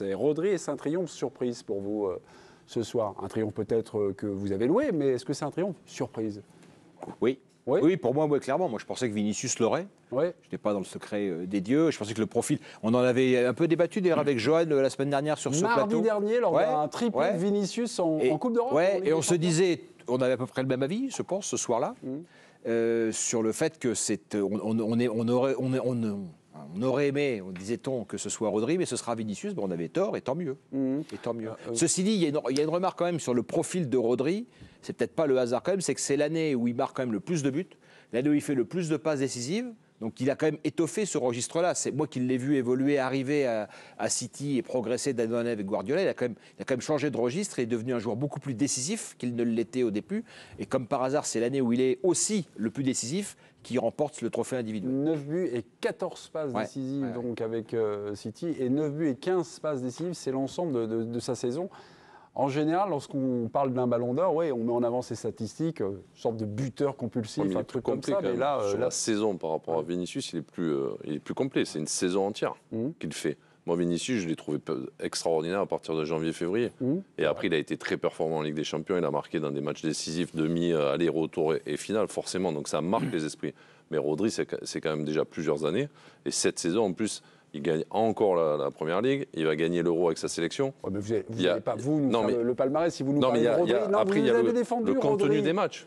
Rodri, est-ce un triomphe surprise pour vous ce soir? Un triomphe peut-être que vous avez loué, mais est-ce que c'est un triomphe surprise? Oui. Oui, pour moi, clairement. Moi, je pensais que Vinicius l'aurait. Oui. Je n'étais pas dans le secret des dieux. Je pensais que le profil... On en avait un peu débattu d'ailleurs avec Johan la semaine dernière sur ce plateau. Mardi dernier, lors d'un triplé de Vinicius en Coupe d'Europe. Ouais, et on se disait, on avait à peu près le même avis, je pense, ce soir-là, sur le fait que on aurait aimé, disait-on, que ce soit Rodri, mais ce sera Vinicius. Bon, on avait tort, et tant mieux. Et tant mieux. Ceci dit, il y a une remarque quand même sur le profil de Rodri. C'est peut-être pas le hasard quand même, c'est que c'est l'année où il marque quand même le plus de buts, l'année où il fait le plus de passes décisives. Donc il a quand même étoffé ce registre-là. C'est moi qui l'ai vu évoluer, arriver à City et progresser d'année en année avec Guardiola. Il a quand même changé de registre et est devenu un joueur beaucoup plus décisif qu'il ne l'était au début. Et comme par hasard, c'est l'année où il est aussi le plus décisif qui remporte le trophée individuel. 9 buts et 14 passes décisives donc avec City. Et 9 buts et 15 passes décisives, c'est l'ensemble de sa saison. En général, lorsqu'on parle d'un ballon d'or, on met en avant ces statistiques, une sorte de buteur compulsif, un truc comme ça. Mais là, sur la saison par rapport à Vinicius, il est plus complet. C'est une saison entière qu'il fait. Moi, Vinicius, je l'ai trouvé extraordinaire à partir de janvier-février. Et après, il a été très performant en Ligue des Champions. Il a marqué dans des matchs décisifs, demi, aller-retour et finale, forcément. Donc ça marque les esprits. Mais Rodri, c'est quand même déjà plusieurs années. Et cette saison, en plus, il gagne encore la Première Ligue. Il va gagner l'Euro avec sa sélection. Ouais, mais vous n'allez pas nous faire le palmarès si vous nous parlez de Rodri. Après, il y a le contenu des matchs.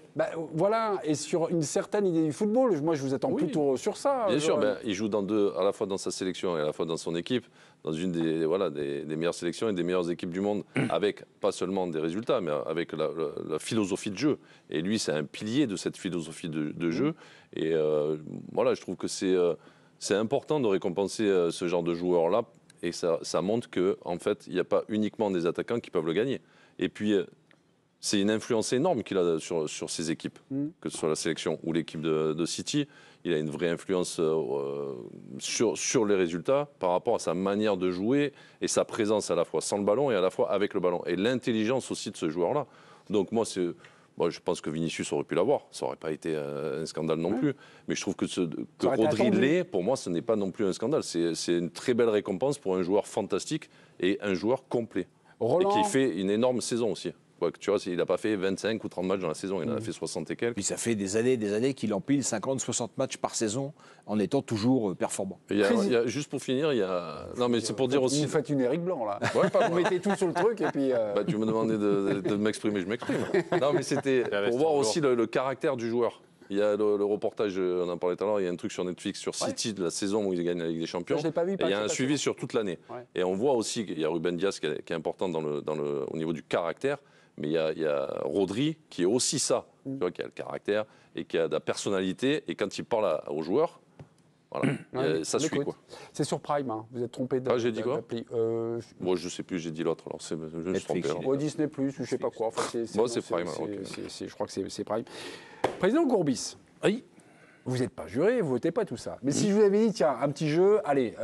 Voilà, et sur une certaine idée du football. Moi, je vous attends plutôt sur ça. Bien sûr, il joue à la fois dans sa sélection et à la fois dans son équipe, dans une des meilleures sélections et des meilleures équipes du monde, avec pas seulement des résultats, mais avec la philosophie de jeu. Et lui, c'est un pilier de cette philosophie de jeu. Et voilà, je trouve que c'est important de récompenser ce genre de joueurs-là, et ça montre qu'en fait, il n'y a pas uniquement des attaquants qui peuvent le gagner. Et puis, c'est une influence énorme qu'il a sur ses équipes, que ce soit la sélection ou l'équipe de City. Il a une vraie influence sur les résultats par rapport à sa manière de jouer et sa présence à la fois sans le ballon et à la fois avec le ballon. Et l'intelligence aussi de ce joueur-là. Donc moi, je pense que Vinicius aurait pu l'avoir. Ça n'aurait pas été un scandale non plus. Mais je trouve que Rodri l'est, pour moi, ce n'est pas non plus un scandale. C'est une très belle récompense pour un joueur fantastique et un joueur complet. Roland... Et qui fait une énorme saison aussi. Ouais, tu vois, il n'a pas fait 25 ou 30 matchs dans la saison, il en a fait 60 et quelques. Puis ça fait des années qu'il empile 50-60 matchs par saison en étant toujours performant. Juste pour finir, Non, mais c'est pour dire aussi... Vous faites une Éric Blanc, là. Vous mettez tout sur le truc et puis... tu me demandais de m'exprimer, je m'exprime. Non, mais c'était pour voir aussi le caractère du joueur. Il y a le reportage, on en parlait tout à l'heure, il y a un truc sur Netflix sur City de la saison où il gagne la Ligue des Champions. Je l'ai pas vu, et il y a un suivi sur toute l'année. Et on voit aussi qu'il y a Ruben Dias qui est important au niveau du caractère. Mais il y a Rodri qui est aussi ça, tu vois, qui a le caractère et qui a de la personnalité. Et quand il parle aux joueurs, voilà, ça suit, quoi. C'est sur Prime, hein. Vous êtes trompé de. J'ai dit quoi Moi, je ne sais plus, j'ai dit l'autre. Alors, je me suis trompé. Disney+, je ne sais pas quoi. Enfin, c'est Prime. Je crois que c'est Prime. Président Courbis, oui. Vous n'êtes pas juré, vous ne votez pas tout ça. Mais si je vous avais dit, tiens, un petit jeu, allez...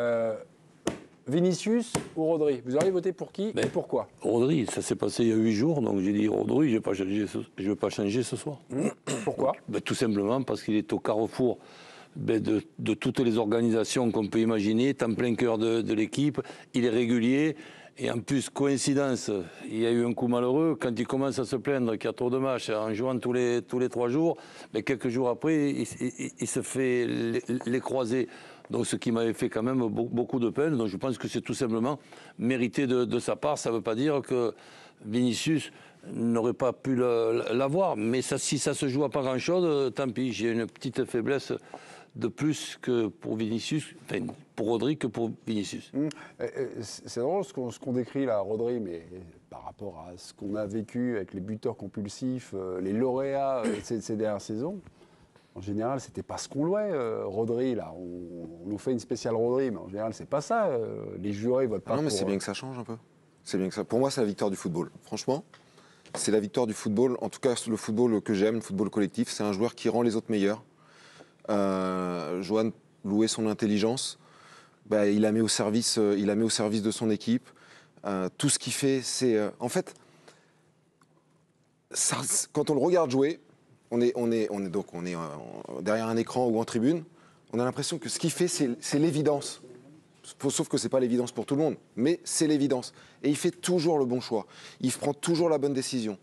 Vinicius ou Rodri, vous auriez voté pour qui et pourquoi? Rodri, ça s'est passé il y a 8 jours, donc j'ai dit Rodri, je ne vais pas changer ce soir. Pourquoi? Tout simplement parce qu'il est au carrefour de toutes les organisations qu'on peut imaginer, est en plein cœur de l'équipe, il est régulier, et en plus, coïncidence, il y a eu un coup malheureux, quand il commence à se plaindre qu'il y a trop de matchs en jouant tous les 3 jours, quelques jours après, il se fait les croiser. Donc, ce qui m'avait fait quand même beaucoup de peine. Donc, je pense que c'est tout simplement mérité de sa part. Ça ne veut pas dire que Vinicius n'aurait pas pu l'avoir. Mais si ça se joue à pas grand-chose, tant pis. J'ai une petite faiblesse de plus que pour Vinicius, enfin, pour Rodri que pour Vinicius. C'est drôle ce qu'on décrit là, Rodri, mais par rapport à ce qu'on a vécu avec les buteurs compulsifs, les lauréats de ces dernières saisons. En général, c'était pas ce qu'on louait, Rodri. Là, on nous fait une spéciale Rodri, mais en général, c'est pas ça. Les jurés votent pas. Non, mais c'est bien que ça change un peu. C'est bien que ça. Pour moi, c'est la victoire du football. Franchement, c'est la victoire du football. En tout cas, le football que j'aime, le football collectif, c'est un joueur qui rend les autres meilleurs. Johan louait son intelligence. Il la met au service. Il la met au service de son équipe. Tout ce qu'il fait, c'est en fait, ça, quand on le regarde jouer. On est derrière un écran ou en tribune, on a l'impression que ce qu'il fait, c'est l'évidence. Sauf que c'est pas l'évidence pour tout le monde, mais c'est l'évidence. Et il fait toujours le bon choix. Il prend toujours la bonne décision.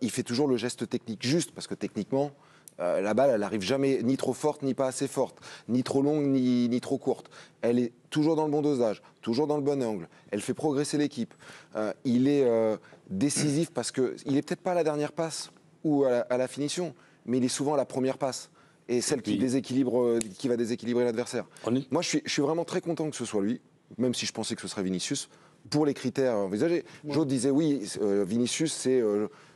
Il fait toujours le geste technique juste, parce que techniquement, la balle, elle n'arrive jamais ni trop forte, ni pas assez forte, ni trop longue, ni trop courte. Elle est toujours dans le bon dosage, toujours dans le bon angle. Elle fait progresser l'équipe. Il est décisif parce qu'il n'est peut-être pas à la dernière passe ou à la finition, mais il est souvent à la première passe. Et celle qui va déséquilibrer l'adversaire. Moi, je suis vraiment très content que ce soit lui, même si je pensais que ce serait Vinicius, pour les critères envisagés. Joe disait oui, Vinicius, c'est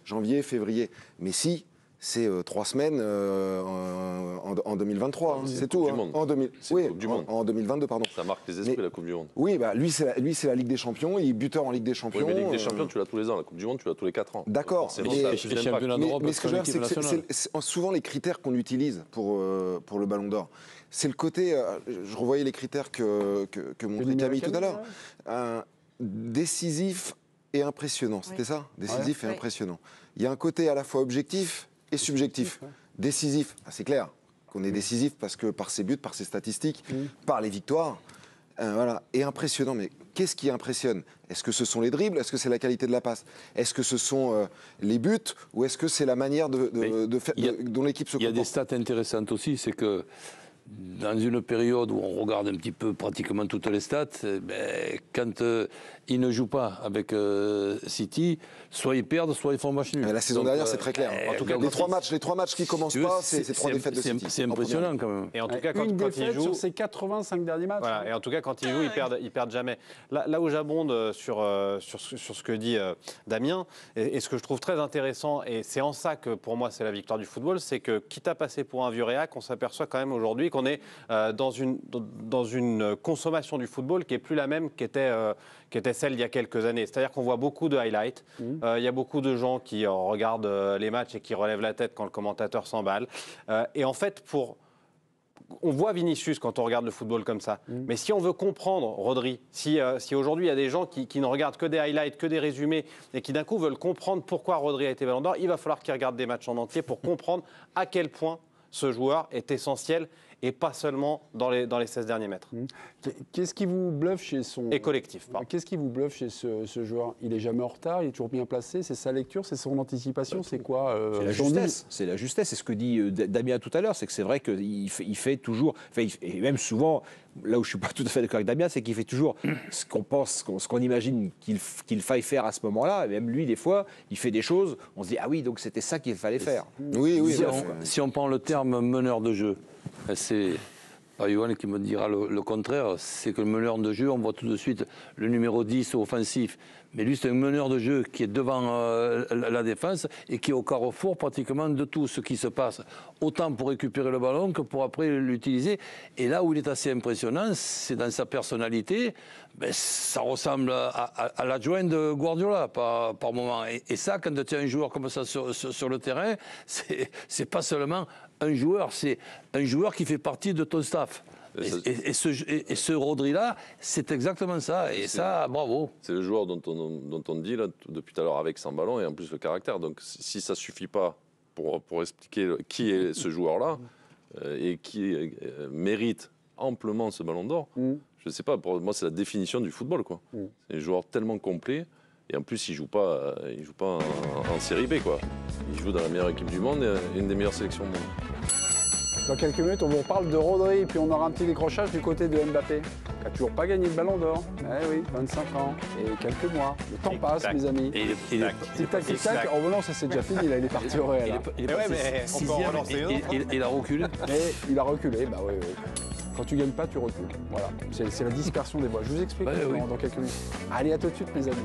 janvier, février. Mais si, c'est 3 semaines en 2023, hein, c'est tout. Hein. En 2022, pardon. Ça marque les esprits, la Coupe du Monde. Oui, bah, lui, c'est la Ligue des Champions, il est buteur en Ligue des Champions. Oui, mais Ligue des Champions, tu l'as tous les ans. La Coupe du Monde, tu l'as tous les 4 ans. D'accord. Mais ce que je veux dire, c'est que c'est souvent les critères qu'on utilise pour le Ballon d'Or. C'est le côté, je revoyais les critères que montrait Camille tout à l'heure. Décisif et impressionnant, c'était ça? Décisif et impressionnant. Il y a un côté à la fois objectif et subjectif. Décisif, c'est clair qu'on est décisif parce que par ses buts, par ses statistiques, par les victoires. Voilà. Et impressionnant, mais qu'est-ce qui impressionne? Est-ce que ce sont les dribbles? Est-ce que c'est la qualité de la passe? Est-ce que ce sont les buts? Ou est-ce que c'est la manière dont l'équipe se comporte? Il y a des stats intéressantes aussi, c'est que dans une période où on regarde un petit peu pratiquement toutes les stats, quand ils ne jouent pas avec City, soit ils perdent, soit ils font match nul. La saison dernière, c'est très clair. En tout cas, les trois matchs qui commencent pas, c'est 3 défaites de City. C'est impressionnant quand même. Et en tout cas, quand ils jouent sur ces 85 derniers matchs. Voilà, et en tout cas, quand ils jouent, ils perdent jamais. Là où j'abonde sur ce que dit Damien, et ce que je trouve très intéressant, et c'est en ça que pour moi c'est la victoire du football, c'est que quitte à passer pour un vieux réac, on s'aperçoit quand même aujourd'hui qu'on est dans une consommation du football qui est plus la même qu'était celle d'il y a quelques années. C'est-à-dire qu'on voit beaucoup de highlights. Il y a beaucoup de gens qui regardent les matchs et qui relèvent la tête quand le commentateur s'emballe. Et en fait, on voit Vinicius quand on regarde le football comme ça. Mais si on veut comprendre Rodri, si aujourd'hui il y a des gens qui ne regardent que des highlights, que des résumés, et qui d'un coup veulent comprendre pourquoi Rodri a été Ballon d'Or, il va falloir qu'ils regardent des matchs en entier pour comprendre à quel point ce joueur est essentiel et pas seulement dans les 16 derniers mètres. Qu'est-ce qui vous bluffe chez son... Et collectif, pardon. Qu'est-ce qui vous bluffe chez ce joueur? Il est jamais en retard, il est toujours bien placé, c'est sa lecture, c'est son anticipation, c'est quoi C'est la justesse, c'est ce que dit Damien tout à l'heure, c'est que c'est vrai qu'il fait toujours, et même souvent, là où je ne suis pas tout à fait d'accord avec Damien, c'est qu'il fait toujours ce qu'on pense, ce qu'on imagine qu'il faille faire à ce moment-là, et même lui, des fois, il fait des choses, on se dit, ah oui, donc c'était ça qu'il fallait faire. Oui. Si on prend le terme meneur de jeu, c'est pas Johan qui me dira le contraire, c'est que le meneur de jeu, on voit tout de suite le numéro 10 offensif. Mais lui, c'est un meneur de jeu qui est devant la défense et qui est au carrefour pratiquement de tout ce qui se passe. Autant pour récupérer le ballon que pour après l'utiliser. Et là où il est assez impressionnant, c'est dans sa personnalité. Ça ressemble à l'adjoint de Guardiola par moment. Et ça, quand tu as un joueur comme ça sur le terrain, c'est pas seulement un joueur, c'est un joueur qui fait partie de ton staff. Et ce Rodri-là, c'est exactement ça. Et ça, bravo. C'est le joueur dont on dit là, depuis tout à l'heure avec sans ballon et en plus le caractère. Donc si ça ne suffit pas pour expliquer qui est ce joueur-là et qui mérite amplement ce ballon d'or, je ne sais pas, pour moi c'est la définition du football. C'est un joueur tellement complet. Et en plus, il ne joue pas en série B. Il joue dans la meilleure équipe du monde et une des meilleures sélections au monde. Dans quelques minutes, on vous reparle de Rodri, puis on aura un petit décrochage du côté de Mbappé, qui n'a toujours pas gagné le Ballon d'Or. Eh oui, 25 ans et quelques mois. Le temps passe, mes amis. Tic-tac, tic-tac. Oh non, ça c'est déjà fini, là, il est parti au Real. Mais on peut en relancer un autre. Il a reculé. Il a reculé, bah oui. Quand tu gagnes pas, tu recules. Voilà, c'est la dispersion des voix. Je vous explique dans quelques minutes. Allez, à tout de suite, mes amis.